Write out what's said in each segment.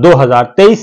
2023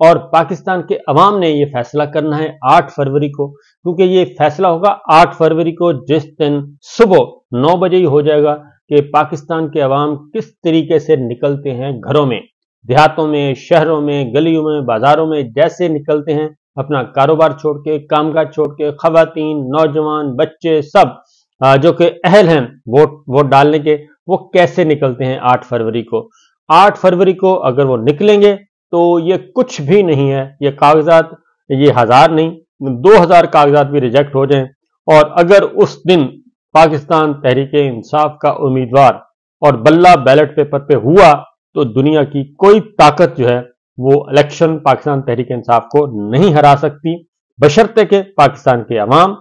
اور پاکستان کے عوام نے یہ فیصلہ کرنا ہے 8 فروری کو، کیونکہ یہ فیصلہ ہوگا 8 فروری کو، جس دن صبح 9 بجے ہی ہو جائے گا کہ پاکستان کے عوام کس طریقے سے نکلتے ہیں گھروں میں، دیہاتوں میں، شہروں میں، گلیوں میں، بازاروں میں، جیسے نکلتے ہیں اپنا کاروبار چھوڑ کے، کام کاج چھوڑ کے، خواتین، نوجوان، بچے، سب جو کہ اہل ہیں ووٹ ڈالنے کے، وہ کیسے نکلتے ہیں 8 فروری کو۔ 8 فروری کو اگر وہ نکلیں گے تو یہ کچھ بھی نہیں ہے، یہ کاغذات، یہ 1000 نہیں 2000 کاغذات بھی ریجیکٹ ہو جائیں، اور اگر اس دن پاکستان تحریک انصاف کا امیدوار اور بلہ بیلٹ پیپر پہ ہوا تو دنیا کی کوئی طاقت جو ہے وہ الیکشن پاکستان تحریک انصاف کو نہیں ہرا سکتی، بشرطے کہ پاکستان کے عوام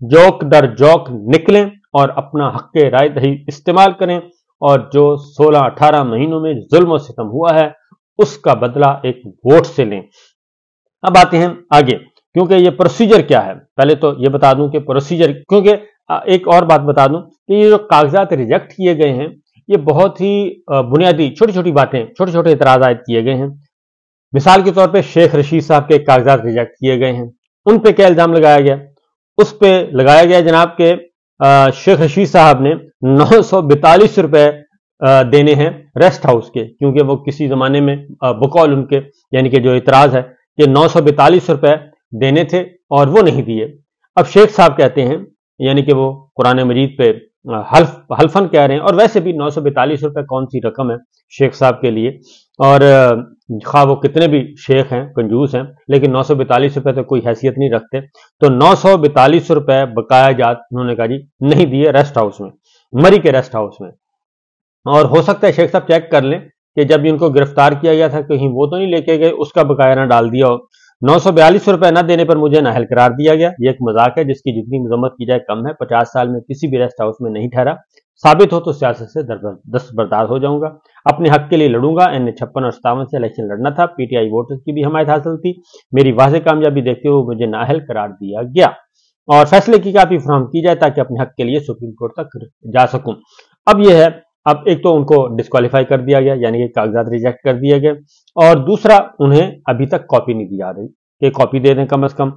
جوک در جوک نکلیں اور اپنا حق رائے دہی استعمال کریں، اور جو 16-18 مہینوں میں ظلم و ستم ہوا ہے اس کا بدلہ ایک ووٹ سے لیں۔ اب آتے ہیں آگے، کیونکہ یہ پروسیجر کیا ہے، پہلے تو یہ بتا دوں کہ پروسیجر، کیونکہ ایک اور بات بتا دوں کہ یہ جو کاغذات ریجیکٹ کیے گئے ہیں یہ بہت ہی بنیادی چھوٹی چھوٹی باتیں، چھوٹے چھوٹے اعتراضات کیے گئے ہیں۔ مثال کے طور پہ شیخ رشید صاحب کے کاغذات ریجیکٹ کیے گئے ہیں، ان پہ کیا الزام لگایا گیا؟ اس پہ لگایا گیا جناب کہ شیخ رشید صاحب نے 942 روپے دینے ہیں ریسٹ ہاؤس کے، کیونکہ وہ کسی زمانے میں بقول ان کے، یعنی کہ جو اعتراض ہے کہ 942 روپے دینے تھے اور وہ نہیں دیے۔ اب شیخ صاحب کہتے ہیں، یعنی کہ وہ قرآن مجید پہ حلفن کہہ رہے ہیں، اور ویسے بھی 942 روپے کون سی رقم ہے شیخ صاحب کے لیے، اور خواہ وہ کتنے بھی شیخ ہیں، کنجوس ہیں، لیکن 942 روپے تو کوئی حیثیت نہیں رکھتے، تو 942 روپے بقایا جات انہوں نے کہا جی نہیں دیے ریسٹ ہاؤس میں، مری کے ریسٹ ہاؤس میں۔ اور ہو سکتا ہے شیخ صاحب چیک کر لیں کہ جب ان کو گرفتار کیا گیا تھا کہیں وہ تو نہیں لے کے گئے، اس کا بقایا نہ ڈال دیا ہو۔ 942 روپے نہ دینے پر مجھے نااہل قرار دیا گیا، یہ ایک مذاق ہے جس کی جتنی مذمت کی جائے کم ہے، 50 سال میں کسی بھی ریسٹ ہاؤس میں نہیں ٹھہرا، ثابت ہو تو سیاست سے دستبردار ہو جاؤں گا، اپنے حق کے لیے لڑوں گا۔ N56 اور 57 سے الیکشن لڑنا تھا، پی ٹی آئی ووٹرز کی بھی حمایت حاصل تھی، میری واضح کامیابی دیکھتے ہوئے مجھے نااہل قرار دیا گیا، اور فیصلے کی کاپی فراہم کی جائے تاکہ اپنے حق کے لیے سپریم کورٹ تک جا سکوں۔ اب یہ ہے، اب ایک تو ان کو ڈسکوالیفائی کر دیا گیا، یعنی کہ کاغذات ریجیکٹ کر دیے گئے، اور دوسرا انہیں ابھی تک کاپی نہیں دی جا رہی کہ کاپی دے دیں کم از کم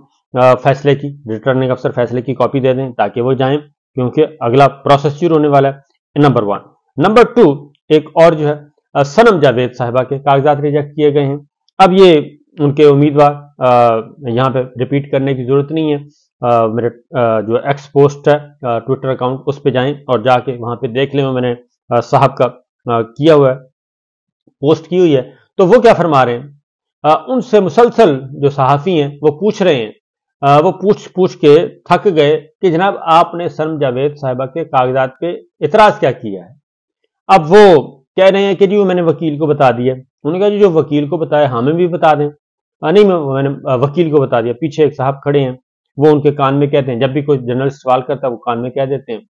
فیصلے کی، ریٹرننگ افسر فیصلے کی کاپی دے دیں تاکہ وہ جائیں، کیونکہ اگلا پروسیس شروع ہونے والا ہے۔ نمبر 1۔ نمبر 2، ایک اور جو ہے صنم جاوید صاحبہ کے کاغذات ریجیکٹ کیے گئے ہیں۔ اب یہ ان کے امیدوار، یہاں پہ ریپیٹ کرنے کی ضرورت نہیں ہے، میرے جو ایکس پوسٹ ہے ٹویٹر اکاؤنٹ، اس پہ جائیں اور جا کے وہاں پہ دیکھ لیں، میں نے صاحب کا کیا ہوا ہے، پوسٹ کی ہوئی ہے، تو وہ کیا فرما رہے ہیں، ان سے مسلسل جو صحافی ہیں وہ پوچھ رہے ہیں، وہ پوچھ کے تھک گئے کہ جناب آپ نے صنم جاوید صاحبہ کے کاغذات پہ اعتراض کیا کیا ہے؟ اب وہ کہہ رہے ہیں کہ جی وہ میں نے وکیل کو بتا دیا۔ انہوں نے کہا جی جو وکیل کو بتایا ہمیں بھی بتا دیں۔ نہیں، میں نے وکیل کو بتا دیا۔ پیچھے ایک صاحب کھڑے ہیں، وہ ان کے کان میں کہتے ہیں، جب بھی کوئی جرنلسٹ سوال کرتا ہے وہ کان میں کہہ دیتے ہیں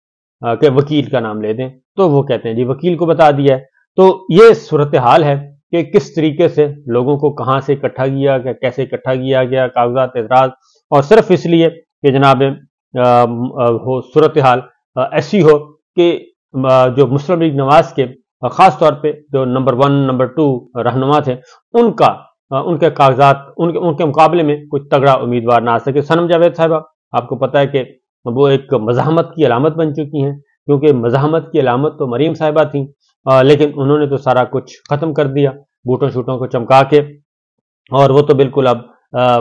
کہ وکیل کا نام لے دیں، تو وہ کہتے ہیں جی وکیل کو بتا دیا ہے۔ تو یہ صورتحال ہے کہ کس طریقے سے لوگوں کو کہاں سے اکٹھا کیا گیا، کیسے اکٹھا کیا گیا کاغذات اعتراض، اور صرف اس لیے کہ جناب صورتحال ایسی ہو کہ جو مسلم لیگ نواز کے خاص طور پہ جو نمبر 1 نمبر 2 رہنما تھے، ان کے کاغذات ان کے مقابلے میں کوئی تگڑا امیدوار نہ آ سکے۔ صنم جاوید صاحبہ آپ کو پتہ ہے کہ وہ ایک مزاحمت کی علامت بن چکی ہیں، کیونکہ مزاحمت کی علامت تو مریم صاحبہ تھیں، لیکن انہوں نے تو سارا کچھ ختم کر دیا بوٹوں شوٹوں کو چمکا کے، اور وہ تو بالکل اب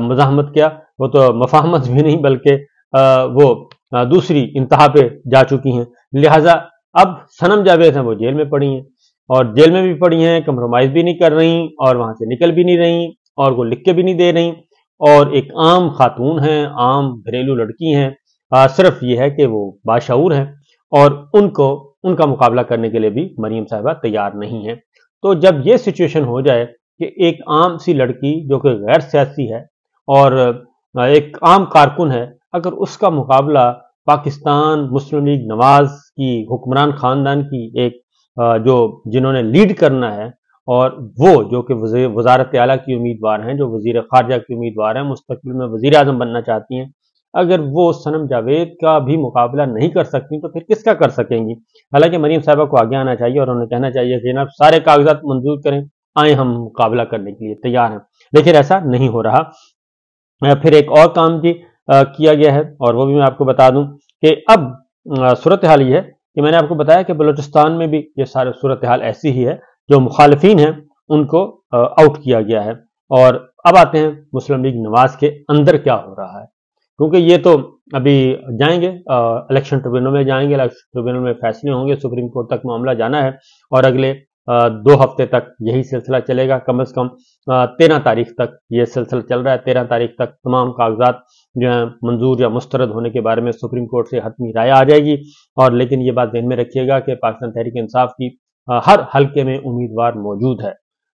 مزاحمت کیا، وہ تو مفاہمت بھی نہیں بلکہ وہ دوسری انتہا پہ جا چکی ہیں۔ لہٰذا اب صنم جاوید ہیں وہ جیل میں پڑی ہیں، اور جیل میں بھی پڑی ہیں، کمپرومائز بھی نہیں کر رہی، اور وہاں سے نکل بھی نہیں رہی، اور وہ لکھ کے بھی نہیں دے رہی، اور ایک عام خاتون ہیں، عام گھریلو لڑکی ہیں، صرف یہ ہے کہ وہ باشعور ہیں، اور ان کا مقابلہ کرنے کے لیے بھی مریم صاحبہ تیار نہیں ہیں۔ تو جب یہ سچویشن ہو جائے کہ ایک عام سی لڑکی جو کہ غیر سیاسی ہے اور ایک عام کارکن ہے، اگر اس کا مقابلہ پاکستان مسلم لیگ نواز کی حکمران خاندان کی ایک جنہوں نے لیڈ کرنا ہے، اور وہ جو کہ وزارت اعلیٰ کی امیدوار ہیں، جو وزیر خارجہ کی امیدوار ہیں، مستقبل میں وزیر اعظم بننا چاہتی ہیں، اگر وہ صنم جاوید کا بھی مقابلہ نہیں کر سکتی تو پھر کس کا کر سکیں گی؟ حالانکہ مریم صاحبہ کو آگے آنا چاہیے اور انہیں کہنا چاہیے کہ جناب سارے کاغذات منظور کریں، آئیں ہم مقابلہ کرنے کے لیے تیار ہیں، لیکن ایسا نہیں ہو رہا۔ پھر ایک اور کام بھی کیا گیا ہے، اور وہ بھی میں آپ کو بتا دوں کہ اب صورتحال یہ ہے کہ میں نے آپ کو بتایا کہ بلوچستان میں بھی یہ سارے صورتحال ایسی ہی ہے، جو مخالفین ہیں ان کو آؤٹ کیا گیا ہے۔ اور اب آتے ہیں مسلم لیگ نواز کے اندر کیا ہو رہا ہے، کیونکہ یہ تو ابھی جائیں گے الیکشن ٹریبیونل میں، جائیں گے الیکشن ٹریبیونل میں فیصلے ہوں گے، سپریم کورٹ تک معاملہ جانا ہے، اور اگلے 2 ہفتے تک یہی سلسلہ چلے گا۔ کم از کم 13 تاریخ تک یہ سلسلہ چل رہا ہے۔ 13 تاریخ تک تمام کاغذات جو ہیں منظور یا مسترد ہونے کے بارے میں سپریم کورٹ سے حتمی رائے آ جائے گی۔ اور لیکن یہ بات ذہن میں رکھیے گا کہ پاکستان تحریک انصاف کی ہر حلقے میں امیدوار موجود ہے۔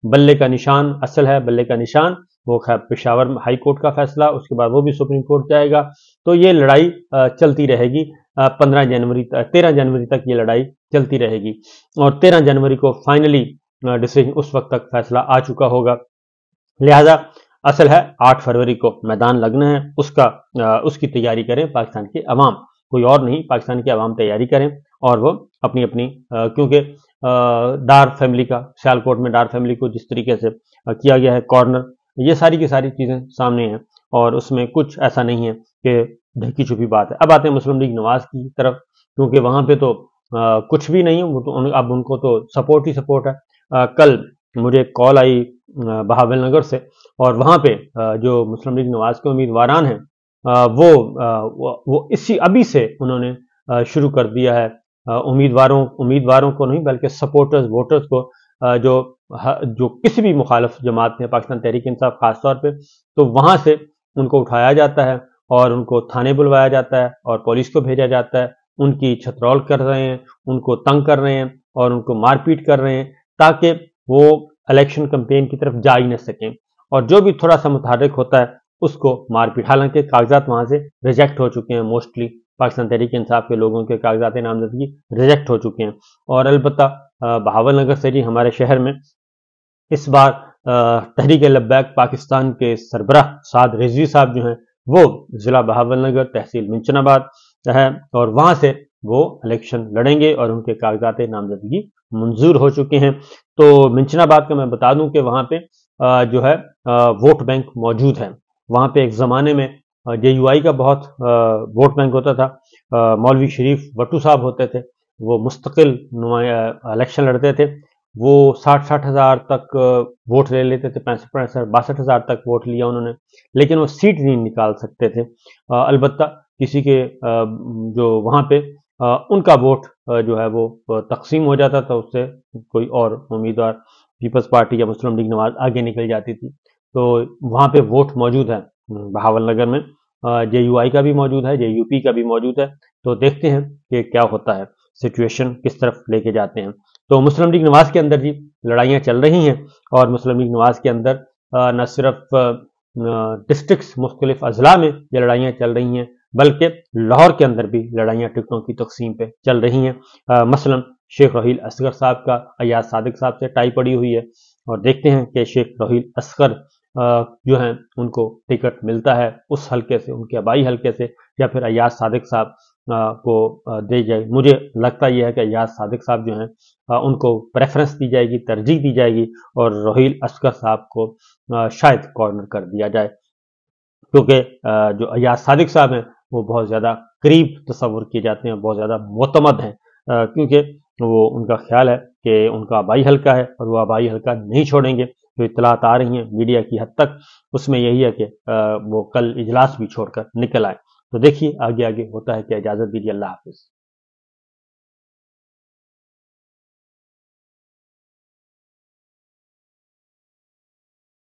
بلے کا نشان اصل ہے، بلے کا نشان وہ پشاور ہائی کورٹ کا فیصلہ، اس کے بعد وہ بھی سپریم کورٹ جائے گا۔ تو یہ لڑائی چلتی رہے گی 13 جنوری تک یہ لڑائی چلتی رہے گی، اور 13 جنوری کو فائنلی ڈیسیژن اس وقت تک فیصلہ آ چکا ہوگا۔ لہذا اصل ہے 8 فروری کو میدان لگنا ہے، اس کی تیاری کریں پاکستان کے عوام، کوئی اور نہیں، پاکستان کے عوام تیاری کریں، اور وہ اپنی کیونکہ ڈار فیملی کا سیالکوٹ میں ڈار فیملی کو جس طریقے سے کیا گیا ہے کارنر، یہ ساری کی ساری چیزیں سامنے ہیں، اور اس میں کچھ ایسا نہیں ہے کہ ڈھکی چھپی بات ہے۔ اب آتے ہیں مسلم لیگ نواز کی طرف، کیونکہ وہاں پہ تو کچھ بھی نہیں ہے، اب ان کو تو سپورٹ ہی سپورٹ ہے۔ کل مجھے کال آئی بہاول نگر سے، اور وہاں پہ جو مسلم لیگ نواز کے امیدواران ہیں وہ ابھی سے انہوں نے شروع کر دیا ہے، امیدواروں کو نہیں بلکہ سپورٹرز ووٹرز کو، جو کسی بھی مخالف جماعت میں پاکستان تحریک انصاف خاص طور پہ، تو وہاں سے ان کو اٹھایا جاتا ہے اور ان کو تھانے بلوایا جاتا ہے اور پولیس کو بھیجا جاتا ہے، ان کی چھترول کر رہے ہیں، ان کو تنگ کر رہے ہیں اور ان کو مار پیٹ کر رہے ہیں، تاکہ وہ الیکشن کمپین کی طرف جا ہی نہ سکیں، اور جو بھی تھوڑا سا متحرک ہوتا ہے اس کو مار پیٹ۔ حالانکہ کاغذات وہاں سے ریجیکٹ ہو چکے ہیں، موسٹلی پاکستان تحریک انصاف کے لوگوں کے کاغذات نامزدگی ریجیکٹ ہو چکے ہیں، اور البتہ بہاول نگر سے جی ہمارے شہر میں اس بار تحریک لبیک پاکستان کے سربراہ سعد رضوی صاحب جو ہیں وہ ضلع بہاول نگر تحصیل منچن آباد ہے، اور وہاں سے وہ الیکشن لڑیں گے، اور ان کے کاغذات نامزدگی منظور ہو چکے ہیں۔ تو منچن آباد کا میں بتا دوں کہ وہاں پہ جو ہے ووٹ بینک موجود ہے، وہاں پہ ایک زمانے میں JUI کا بہت ووٹ بینک ہوتا تھا، مولوی شریف وٹو صاحب ہوتے تھے، وہ مستقل الیکشن لڑتے تھے، وہ 60 ہزار تک ووٹ لے لیتے تھے، 62 ہزار تک ووٹ لیا انہوں نے، لیکن وہ سیٹ نہیں نکال سکتے تھے۔ البتہ کسی کے جو وہاں پہ ان کا ووٹ جو ہے وہ تقسیم ہو جاتا تھا، اس سے کوئی اور امیدوار پیپلز پارٹی یا مسلم لیگ نواز آگے نکل جاتی تھی۔ تو وہاں پہ ووٹ موجود ہے بہاول نگر میں، JUI کا بھی موجود ہے، JUP کا بھی موجود ہے، تو دیکھتے ہیں کہ کیا ہوتا ہے، سچویشن کس طرف لے کے جاتے ہیں۔ تو مسلم لیگ نواز کے اندر جی لڑائیاں چل رہی ہیں، اور مسلم لیگ نواز کے اندر نہ صرف ڈسٹرکٹس مختلف اضلاع میں یہ لڑائیاں چل رہی ہیں، بلکہ لاہور کے اندر بھی لڑائیاں ٹکٹوں کی تقسیم پہ چل رہی ہیں۔ مثلا شیخ روحیل اصغر صاحب کا ایاز صادق صاحب سے ٹائی پڑی ہوئی ہے، اور دیکھتے ہیں کہ شیخ روحیل اصغر جو ہیں ان کو ٹکٹ ملتا ہے اس حلقے سے، ان کے آبائی حلقے سے، یا پھر ایاز صادق صاحب کو دے جائے۔ مجھے لگتا یہ ہے کہ ایاز صادق صاحب جو ہیں ان کو پریفرنس دی جائے گی، ترجیح دی جائے گی، اور روحیل اصغر صاحب کو شاید کارنر کر دیا جائے، کیونکہ جو ایاز صادق صاحب ہیں وہ بہت زیادہ قریب تصور کیے جاتے ہیں، بہت زیادہ معتمد ہیں، کیونکہ وہ ان کا خیال ہے کہ ان کا آبائی حلقہ ہے اور وہ آبائی حلقہ نہیں چھوڑیں گے۔ جو اطلاعات آ رہی ہیں میڈیا کی حد تک، اس میں یہی ہے کہ وہ کل اجلاس بھی چھوڑ کر نکل آئے۔ تو دیکھیے آگے ہوتا ہے کہ اجازت دیجیے، اللہ حافظ۔